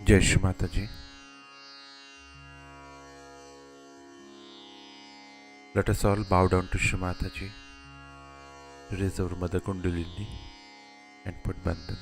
जय श्री माता जी. Let us all bow down to Shri Mataji, raise our Mother Kundalini and put bandhan.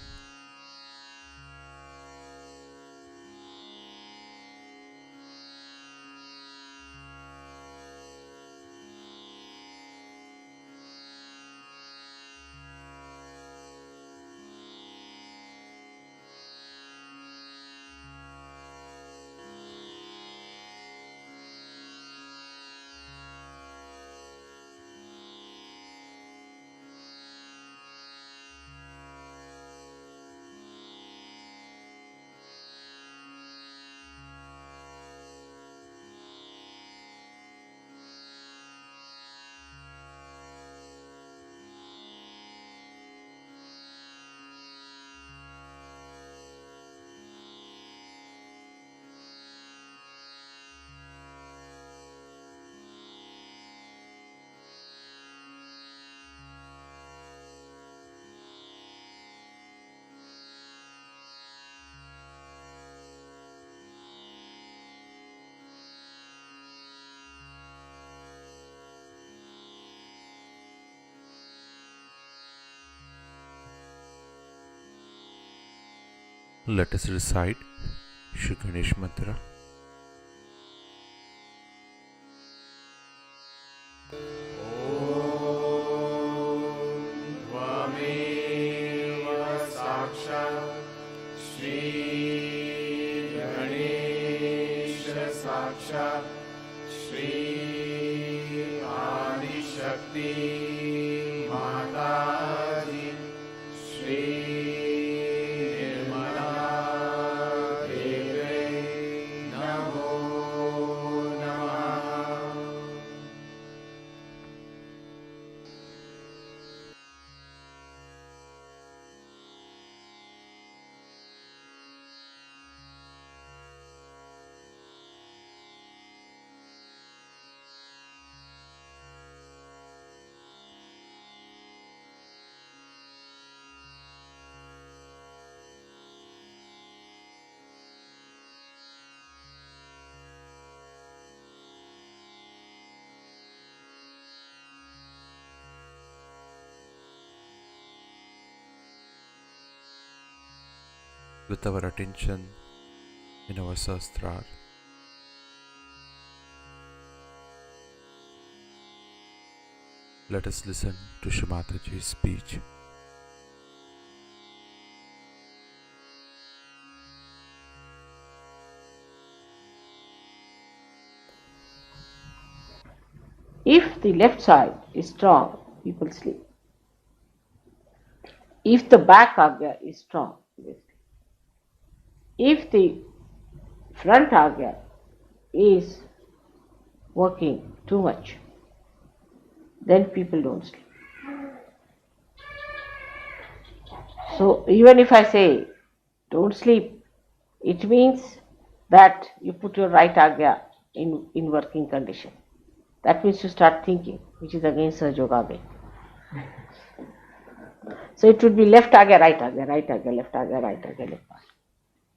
Let us recite Shri Ganesh Mantra. साक्षात् श्री आदिशक्ति माताजी Shri Nirmala Devi with our attention in our Sahasrara. Let us listen to Shrimataji's speech. If the left side is strong, people sleep. If the back agya is strong, they sleep. If the front agya is working too much, then people don't sleep. So even if I say don't sleep, it means that you put your right agya in working condition. That means you start thinking, which is against Sahajoga. So it would be left agya, right agya, right agya, left agya, right agya, left agya.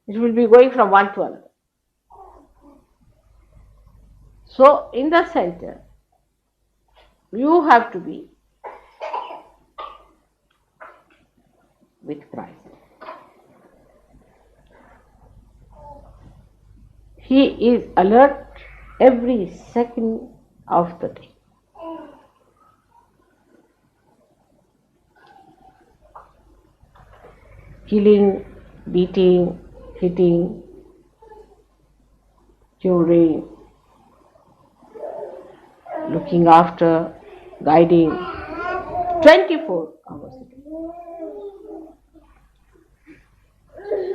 It will be going from one to another. So in the center, you have to be with Christ. He is alert every second of the day. Killing, beating, hitting, curing, looking after, guiding, 24 hours a day.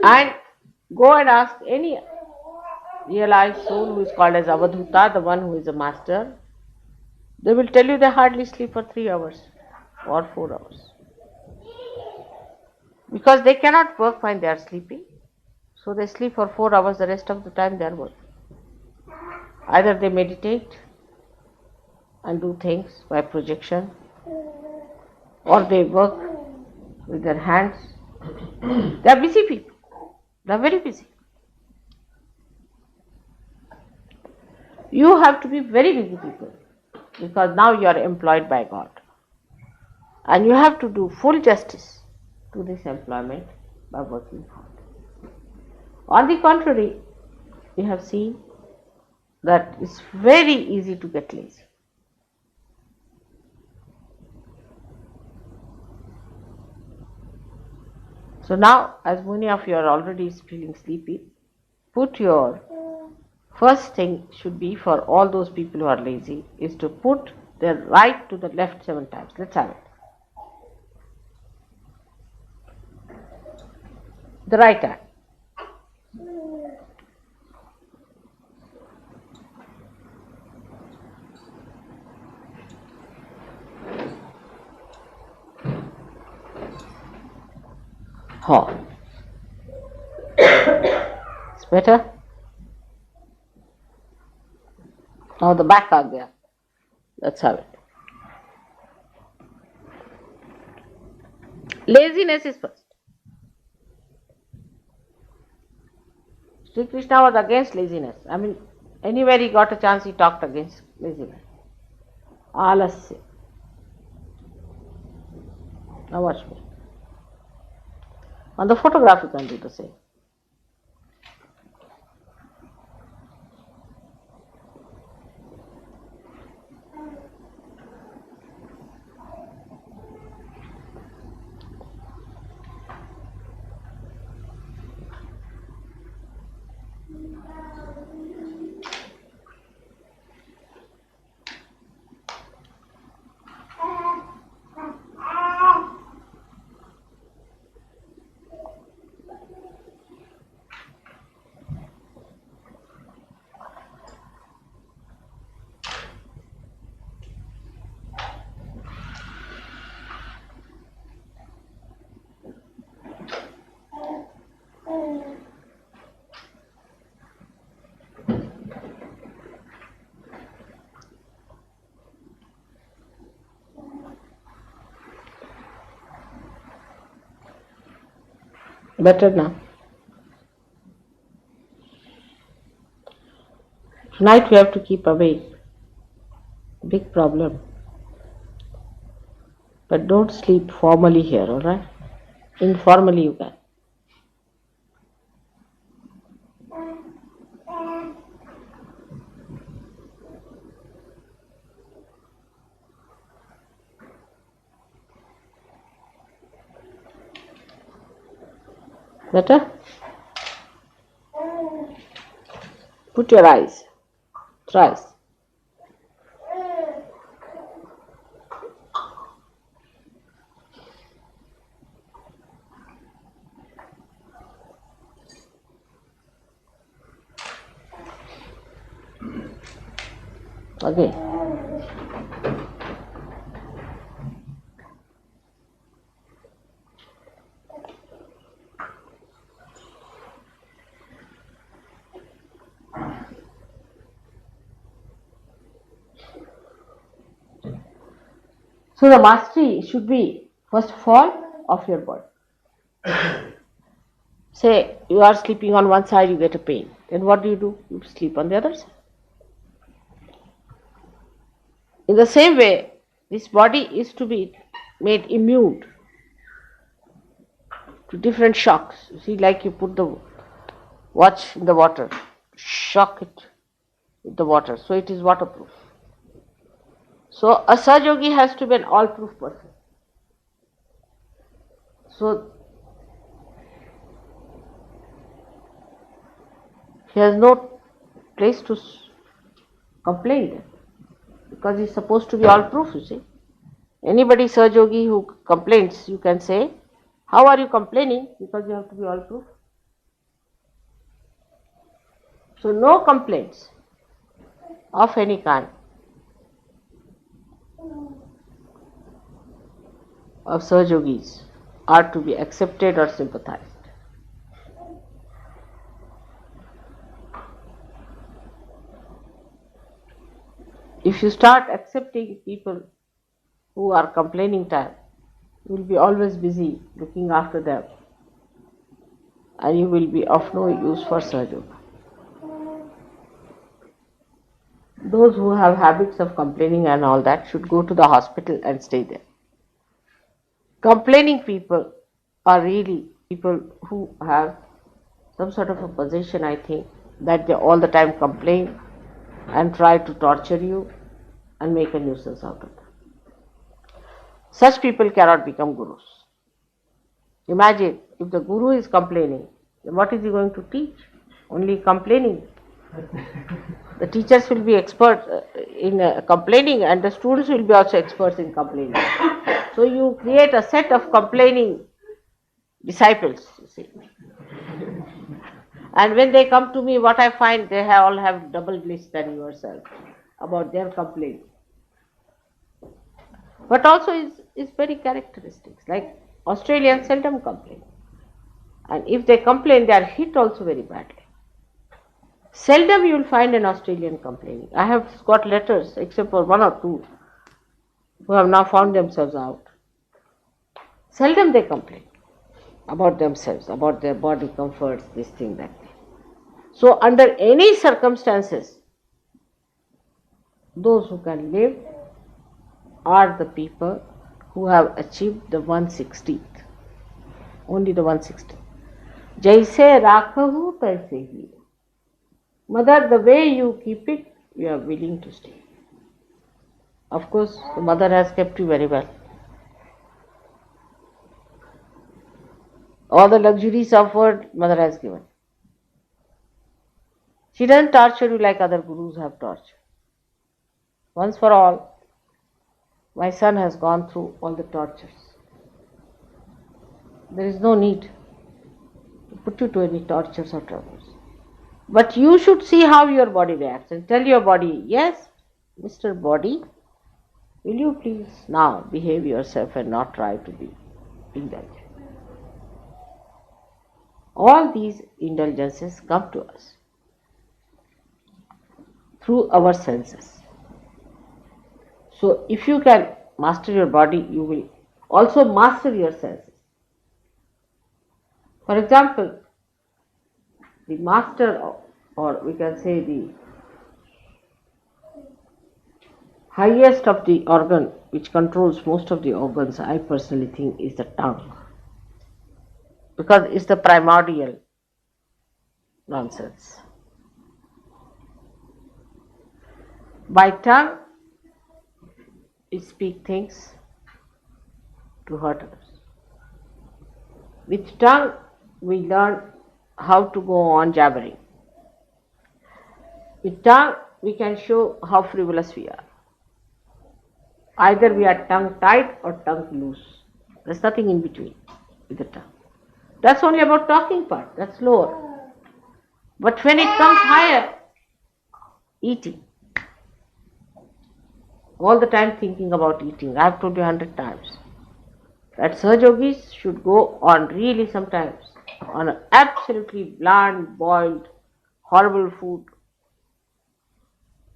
And go and ask any realized soul who is called as Avadhuta, the one who is a master. They will tell you they hardly sleep for 3 hours or 4 hours. Because they cannot work when they are sleeping. So they sleep for 4 hours, the rest of the time they are working. Either they meditate and do things by projection, or they work with their hands. They are busy people. They are very busy. You have to be very busy people, because now you are employed by God. And you have to do full justice to this employment by working hard. On the contrary, we have seen that it's very easy to get lazy. So now, as many of you are already feeling sleepy, put your first thing should be for all those people who are lazy is to put their right to the left 7 times. Let's have it. The right hand. Ho. It's better. Now the back agya. Let's have it. Laziness is first. Sri Krishna was against laziness. I mean, anywhere he got a chance, he talked against laziness. Alasya. Now watch me. On the photograph, you can do the same. Better now. Tonight we have to keep awake. Big problem. But don't sleep formally here, alright? Informally you can. Better? Put your eyes. Thrice. Again. So the mastery should be first of all of your body. Say you are sleeping on one side, you get a pain. Then what do? You sleep on the other side. In the same way, this body is to be made immune to different shocks. You see, like you put the watch in the water, shock it with the water, so it is waterproof. So a Sahaja Yogi has to be an all-proof person. So he has no place to complain because he is supposed to be all-proof, you see. Anybody Sahaja Yogi who complains, you can say, how are you complaining? Because you have to be all-proof. So no complaints of any kind of Sahaja Yogis are to be accepted or sympathized. If you start accepting people who are complaining time, you will be always busy looking after them and you will be of no use for Sahaja Yoga. Those who have habits of complaining and all that should go to the hospital and stay there. Complaining people are really people who have some sort of a possession, I think, that they all the time complain and try to torture you and make a nuisance out of it. Such people cannot become gurus. Imagine if the guru is complaining, then what is he going to teach? Only complaining. The teachers will be experts in complaining and the students will be also experts in complaining. So you create a set of complaining disciples, you see. And when they come to me, what I find, they all have double bliss than yourself about their complaining. But also is very characteristics, like Australians seldom complain. And if they complain, they are hit also very badly. Seldom you will find an Australian complaining. I have got letters, except for one or two, who have now found themselves out. Seldom they complain about themselves, about their body comforts, this thing, that thing. So under any circumstances, those who can live are the people who have achieved the 160th. Only the 160th. Jaise rakhahu taise hi. Mother, the way you keep it, you are willing to stay. Of course, the mother has kept you very well. All the luxuries of world, mother has given. She doesn't torture you like other gurus have tortured. Once for all, my son has gone through all the tortures. There is no need to put you to any tortures or troubles. But you should see how your body reacts and tell your body, yes, Mr. Body, will you please now behave yourself and not try to be indulgent. All these indulgences come to us through our senses. So if you can master your body, you will also master your senses. For example, the master, or we can say the highest of the organ which controls most of the organs, I personally think, is the tongue. Because it's the primordial nonsense. By tongue, we speak things to hurt others. With tongue, we learn how to go on jabbering. With tongue, we can show how frivolous we are. Either we are tongue tied or tongue loose. There's nothing in between with the tongue. That's only about talking part, that's lower. But when it comes higher, eating. All the time thinking about eating. I have told you 100 times. That Sahajogis should go on really sometimes on an absolutely bland, boiled, horrible food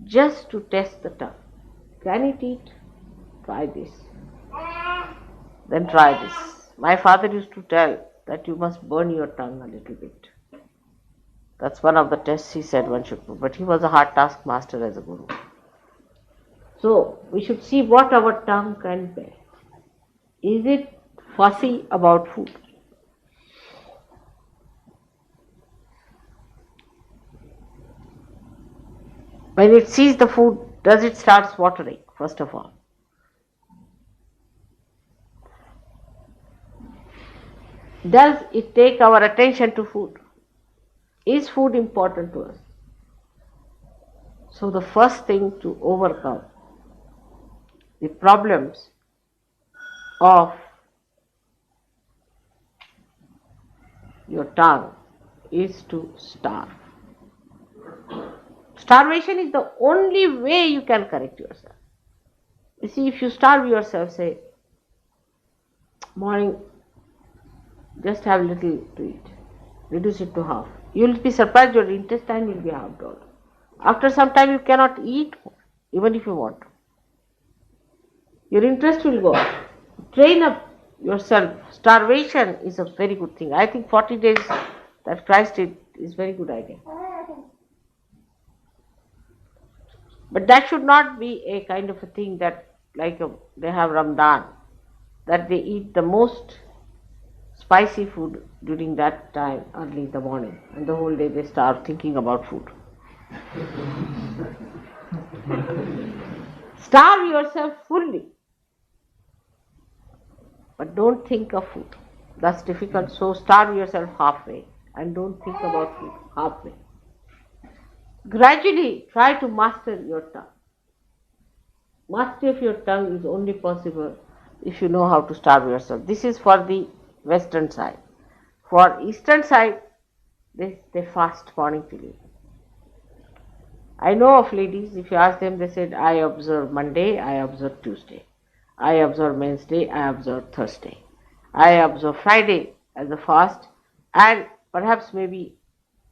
just to test the tongue. Can it eat? Try this. Then try this. My father used to tell that you must burn your tongue a little bit. That's one of the tests he said one should do. But he was a hard taskmaster as a guru. So we should see what our tongue can bear. Is it fussy about food? When it sees the food, does it start watering, first of all? Does it take our attention to food? Is food important to us? So the first thing to overcome the problems of your tongue is to starve. Starvation is the only way you can correct yourself. You see, if you starve yourself, say, morning, just have little to eat, reduce it to half. You will be surprised your intestine will be halved out. After some time you cannot eat even if you want to. Your interest will go up. Train up yourself. Starvation is a very good thing. I think 40 days that Christ did is very good idea. But that should not be a kind of a thing that they have Ramadan, that they eat the most spicy food during that time early in the morning, and the whole day they starve thinking about food. Starve yourself fully, but don't think of food. That's difficult, so starve yourself halfway and don't think about food halfway. Gradually try to master your tongue. Mastery of your tongue is only possible if you know how to starve yourself. This is for the western side. For eastern side, they fast morning till evening. I know of ladies, if you ask them, they said, I observe Monday, I observe Tuesday, I observe Wednesday, I observe Thursday, I observe Friday as a fast, and perhaps maybe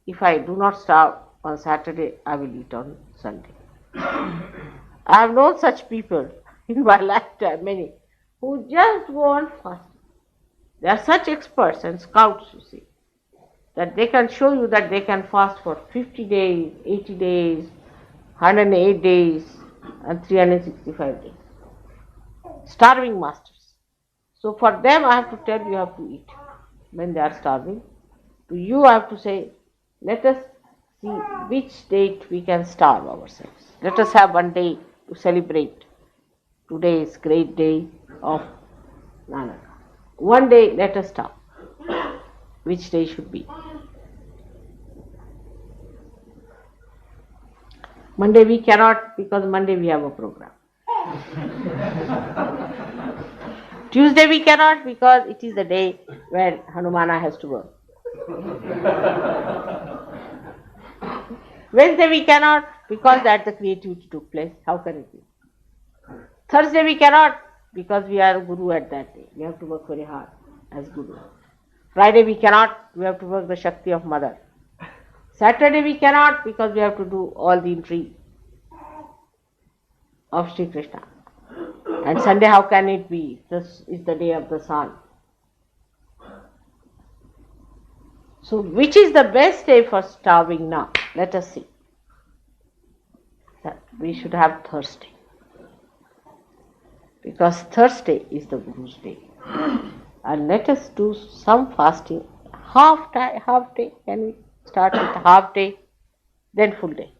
if I do not starve on Saturday, I will eat on Sunday. I have known such people in my lifetime, many, who just go on fasting. They are such experts and scouts, you see, that they can show you that they can fast for 50 days, 80 days, 108 days, and 365 days. Starving masters. So for them, I have to tell you have to eat when they are starving. To you, I have to say, let us see which date we can starve ourselves. Let us have one day to celebrate. Today is great day of Nanak. One day let us stop. Which day should be? Monday we cannot, because Monday we have a program. Tuesday we cannot because it is the day where Hanumana has to work. Wednesday we cannot because that the creativity took place. How can it be? Thursday we cannot because we are Guru at that day. We have to work very hard as Guru. Friday we cannot, we have to work the Shakti of Mother. Saturday we cannot because we have to do all the intrigue of Sri Krishna. And Sunday, how can it be? This is the day of the sun. So which is the best day for starving now? Let us see. That we should have Thursday. Because Thursday is the Guru's day. And let us do some fasting. Half day. Can we start with half day, then full day?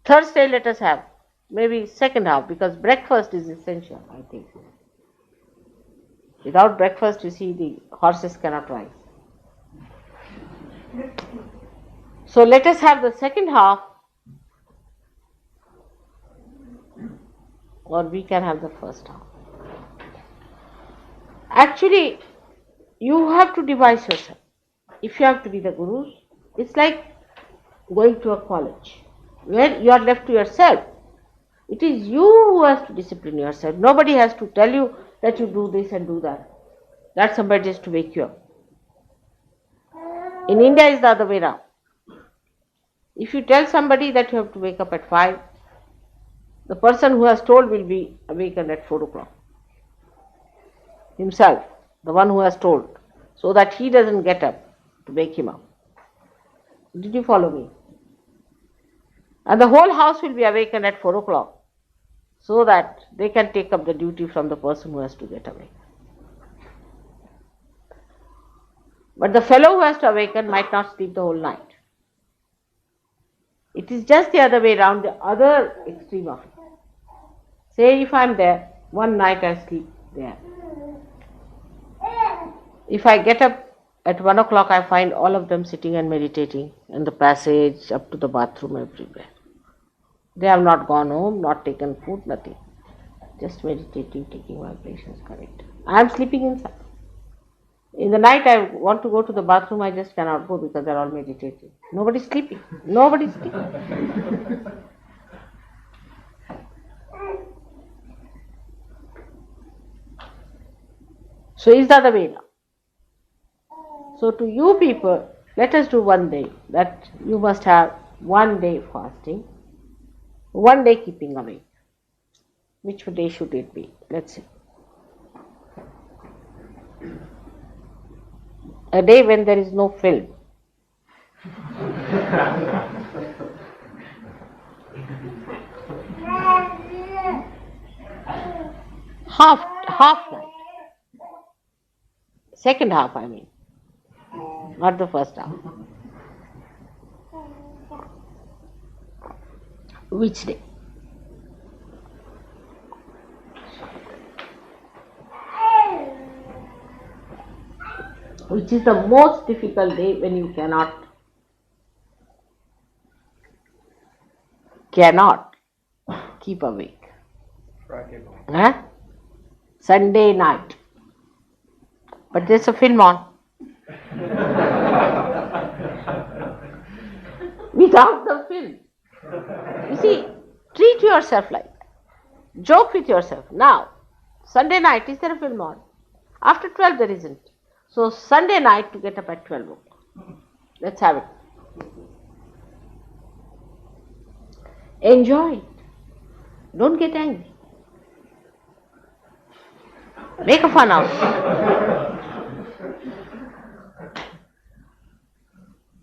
Thursday let us have maybe second half, because breakfast is essential, I think. Without breakfast, you see, the horses cannot rise. So let us have the second half, or we can have the first half. Actually, you have to devise yourself. If you have to be the gurus, it's like going to a college where you are left to yourself. It is you who has to discipline yourself. Nobody has to tell you that you do this and do that. That somebody has to wake you up. In India, it's the other way around. If you tell somebody that you have to wake up at 5, the person who has told will be awakened at 4 o'clock. Himself, the one who has told, so that he doesn't get up to wake him up. Did you follow me? And the whole house will be awakened at 4 o'clock, so that they can take up the duty from the person who has to get awake. But the fellow who has to awaken might not sleep the whole night. It is just the other way around, the other extreme of it. Say if I am there, one night I sleep there. If I get up at 1 o'clock, I find all of them sitting and meditating in the passage, up to the bathroom, everywhere. They have not gone home, not taken food, nothing. Just meditating, taking vibrations, correct. I am sleeping inside. In the night I want to go to the bathroom, I just cannot go because they are all meditating. Nobody is sleeping. Nobody is sleeping. So is the other way now. So to you people, let us do one day, that you must have 1 day fasting, 1 day keeping awake. Which day should it be? Let's see. A day when there is no film. half night. Second half, I mean. Not the first half. Which day? Which is the most difficult day when you cannot keep awake. Friday night. Huh? Sunday night. But there's a film on. Without the film. You see, treat yourself like that. Joke with yourself. Now, Sunday night, is there a film on? After 12 there isn't. So Sunday night to get up at 12 o'clock. Let's have it. Enjoy it. Don't get angry. Make a fun out of it.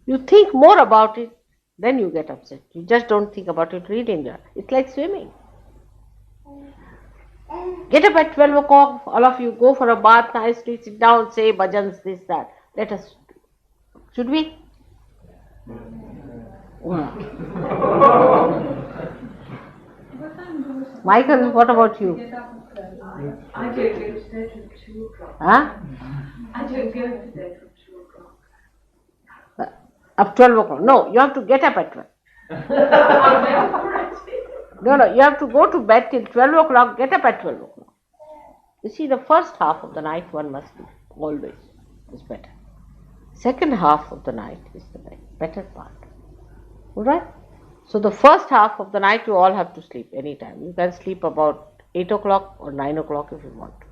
You think more about it, then you get upset. You just don't think about it, read in there. It's like swimming. Get up at 12 o'clock, all of you go for a bath nicely, sit down, say bhajans, this, that. Let us. Should we? Michael, what about you? I don't go to bed till 2 o'clock. Huh? I don't go to bed till 2 o'clock. Up 12 o'clock. No, you have to get up at 12. No, you have to go to bed till 12 o'clock, get up at 12 o'clock. You see, the first half of the night one must do, always, is better. Second half of the night is the better part. Alright? So the first half of the night you all have to sleep anytime. You can sleep about 8 o'clock or 9 o'clock if you want to.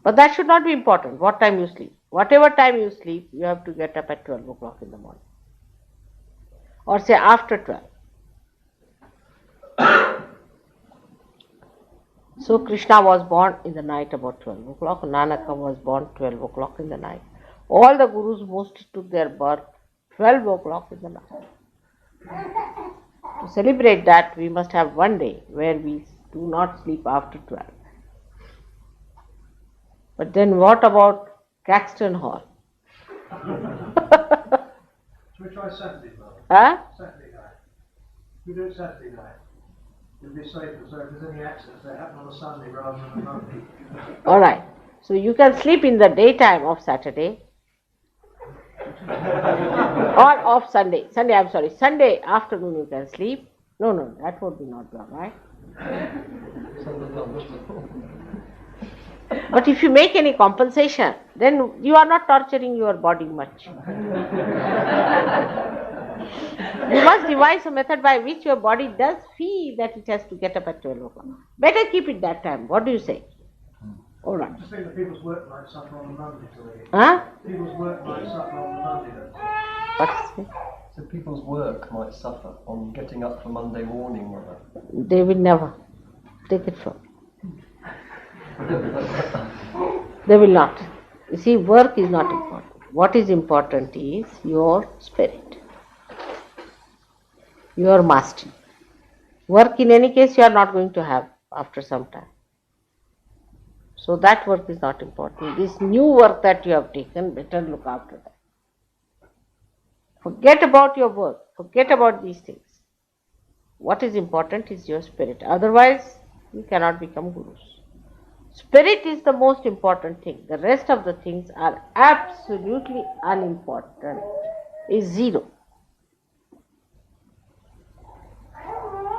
But that should not be important, what time you sleep. Whatever time you sleep, you have to get up at 12 o'clock in the morning. Or say after 12. So Krishna was born in the night about 12 o'clock. Nanaka was born 12 o'clock in the night. All the gurus mostly took their birth 12 o'clock in the night. To celebrate that, we must have 1 day where we do not sleep after 12. But then what about Caxton Hall? Should we try Saturday night? Huh? Saturday night. We do it Saturday night. It'll be safer, so if there's any accidents, they happen on a Sunday rather than a Monday. Alright. So you can sleep in the daytime of Saturday Or off Sunday. Sunday afternoon you can sleep. No, that would be not wrong, right? But if you make any compensation, then you are not torturing your body much. You must devise a method by which your body does feel that it has to get up at 12 o'clock. Better keep it that time. What do you say? All right. I just think that people's work might suffer on the Monday to leave. Huh? People's work might suffer on the Monday. What's it? So people's work might suffer on getting up for Monday morning, or They will never. Take it from. They will not. You see, work is not important. What is important is your spirit, your mastery. Work in any case you are not going to have after some time. So that work is not important. This new work that you have taken, better look after that. Forget about your work. Forget about these things. What is important is your spirit. Otherwise, you cannot become gurus. Spirit is the most important thing. The rest of the things are absolutely unimportant. Is zero.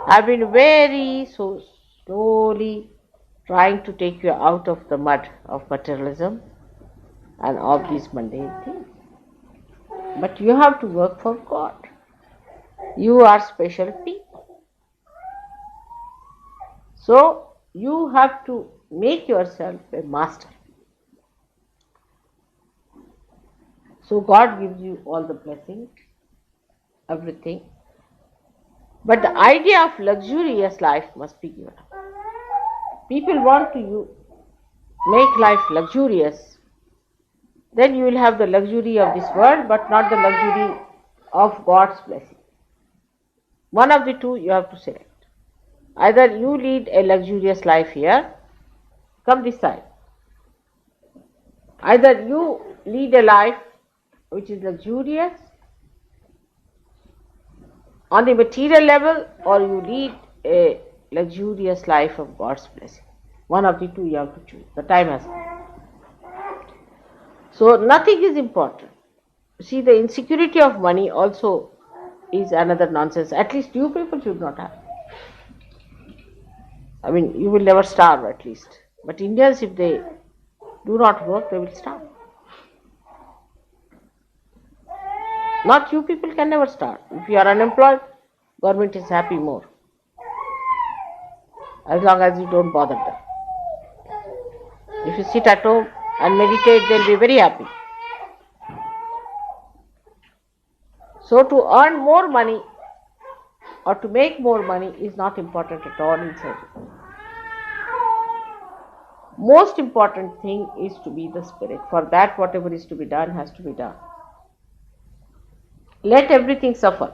I've been very so slowly trying to take you out of the mud of materialism and of these mundane things. But you have to work for God. You are special people. So you have to make yourself a master. So God gives you all the blessings, everything. But the idea of luxurious life must be given up. People want to make life luxurious. Then you will have the luxury of this world, but not the luxury of God's blessing. One of the two you have to select. Either you lead a luxurious life here, come this side. Either you lead a life which is luxurious on the material level, or you lead a luxurious life of God's blessing. One of the two you have to choose. The time has come. So nothing is important. See, the insecurity of money also is another nonsense. At least you people should not have. I mean, you will never starve at least. But Indians, if they do not work, they will starve. Not you people can never starve. If you are unemployed, government is happy more. As long as you don't bother them. If you sit at home and meditate, they'll be very happy. So to earn more money or to make more money is not important at all in surgery. Most important thing is to be the spirit. For that, whatever is to be done has to be done. Let everything suffer.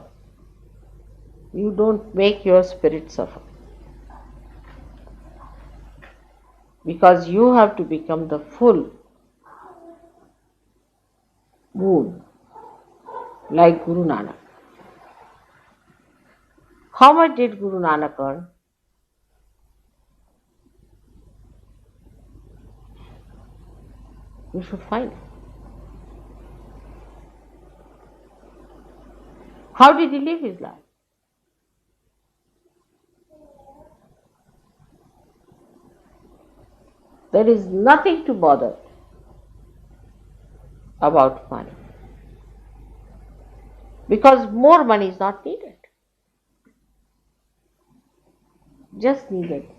You don't make your spirit suffer. Because you have to become the full moon, like Guru Nanak. How much did Guru Nanak earn? You should find it. How did he live his life? There is nothing to bother about money. Because more money is not needed. Just needed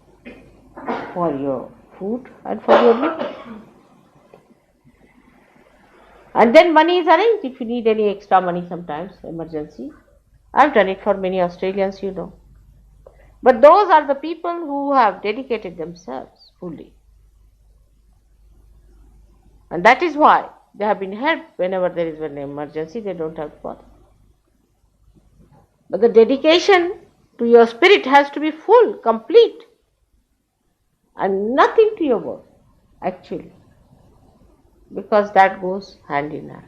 for your food and for your living. And then money is arranged if you need any extra money sometimes, emergency. I've done it for many Australians, you know. But those are the people who have dedicated themselves fully. And that is why they have been helped whenever there is an emergency, they don't have to bother. But the dedication to your spirit has to be full, complete, and nothing to your work, actually, because that goes hand in hand.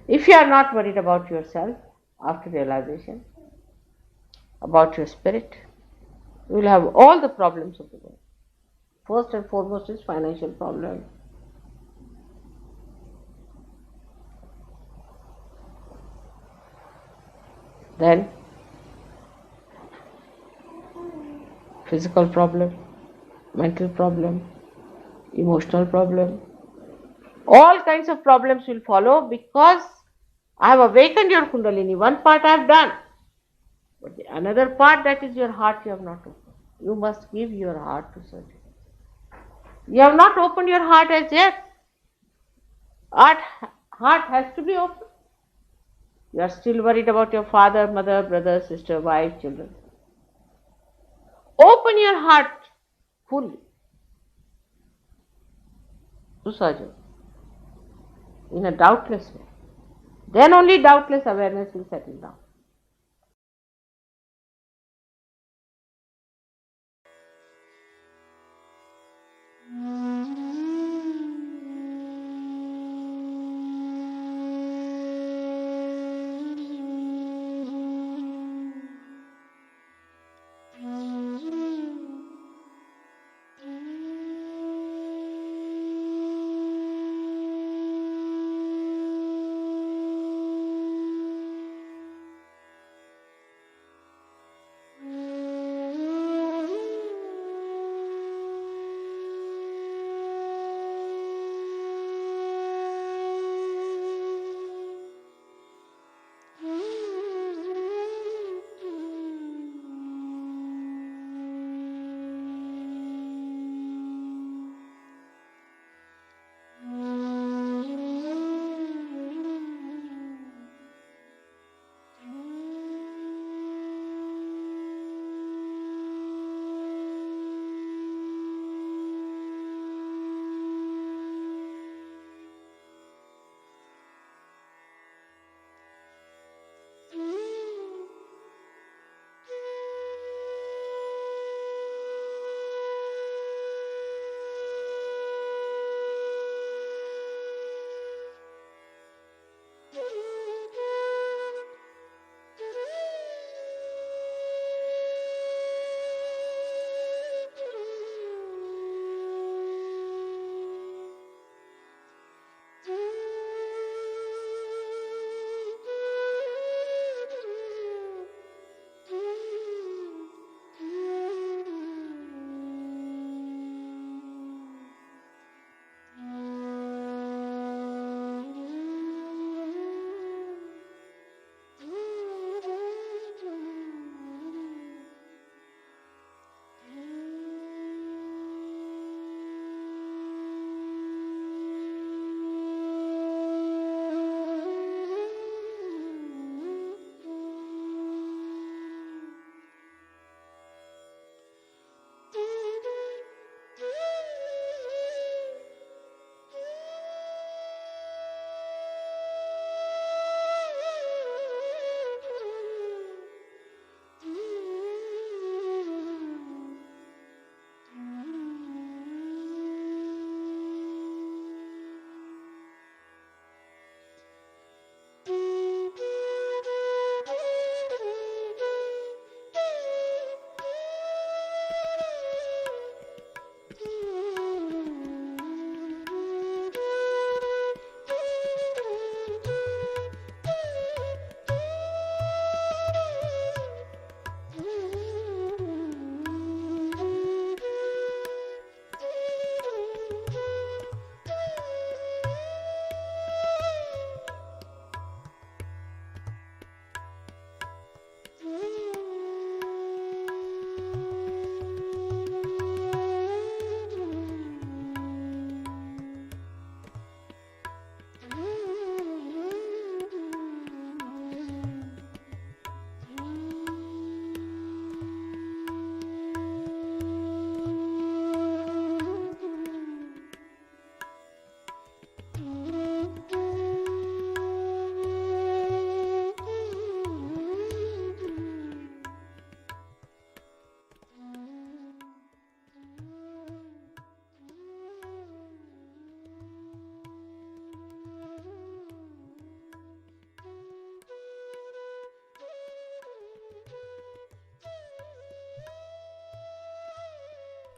If you are not worried about yourself after realization, about your spirit, you will have all the problems of the world. First and foremost is financial problem. Then physical problem, mental problem, emotional problem, all kinds of problems will follow because I have awakened your Kundalini. One part I have done, but the another part, that is your heart, you have not opened. You must give your heart to surgery. You have not opened your heart as yet. Heart has to be opened. You are still worried about your father, mother, brother, sister, wife, children. Open your heart fully to surgery in a doubtless way. Then only doubtless awareness will settle down.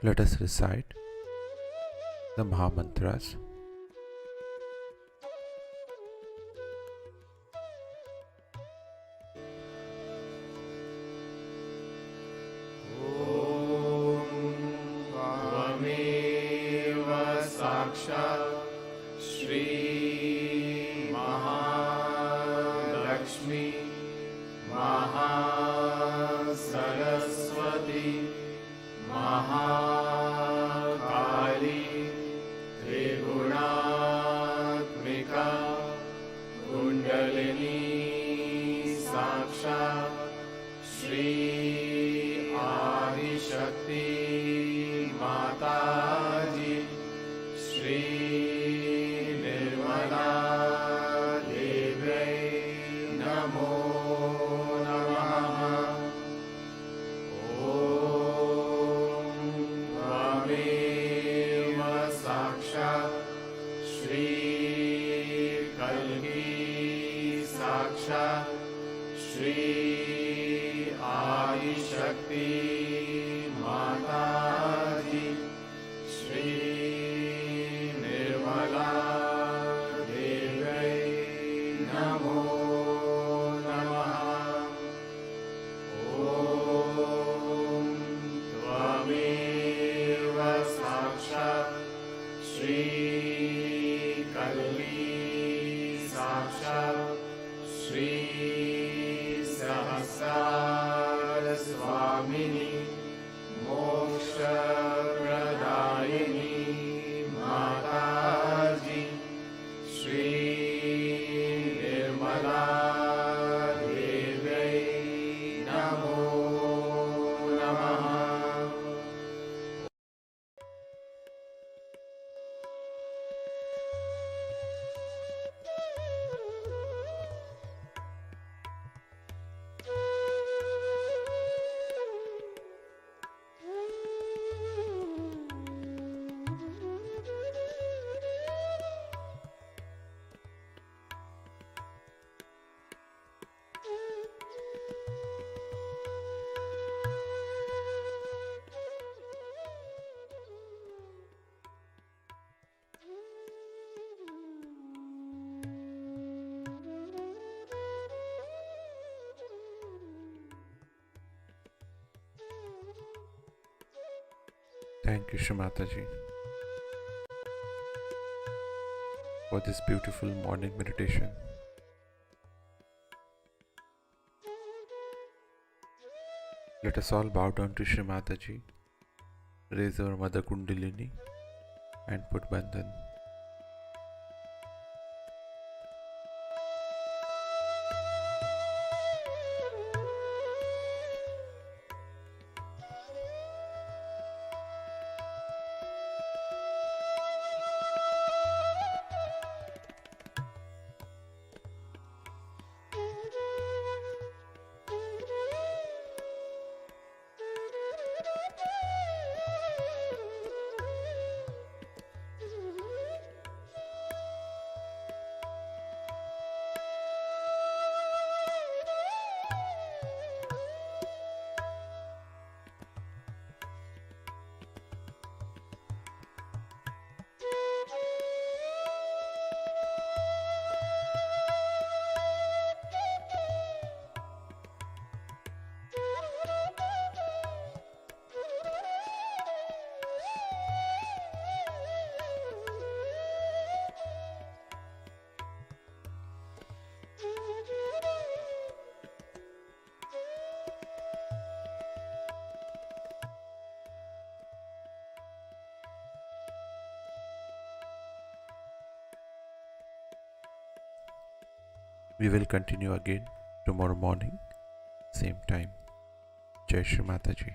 Let us recite the Maha Mantras. साक्षात् श्री महालक्ष्मी महासरस्वती महाकाली त्रिगुणात्मिका कुण्डलिनी साक्षात् श्री आदिशक्ति माताजी श्री निर्मला देव्यै नमो नमः। ॐ त्वमेव साक्षात् श्री कल्की साक्षात् श्री आदिशक्ति माताजी श्री निर्मला देव्यै नमो नमः। ॐ त्वमेव साक्षात् श्री कल्की साक्षात् श्री सहस्रार स्वामिनी मोक्षप्रदायिनी माताजी श्री निर्मला देव्यै नमो नमः। Thank you, Shrimataji, for this beautiful morning meditation. Let us all bow down to Shrimataji, raise our Mother Kundalini, and put Bandhan. We will continue again tomorrow morning, same time. Jai Shri Mataji.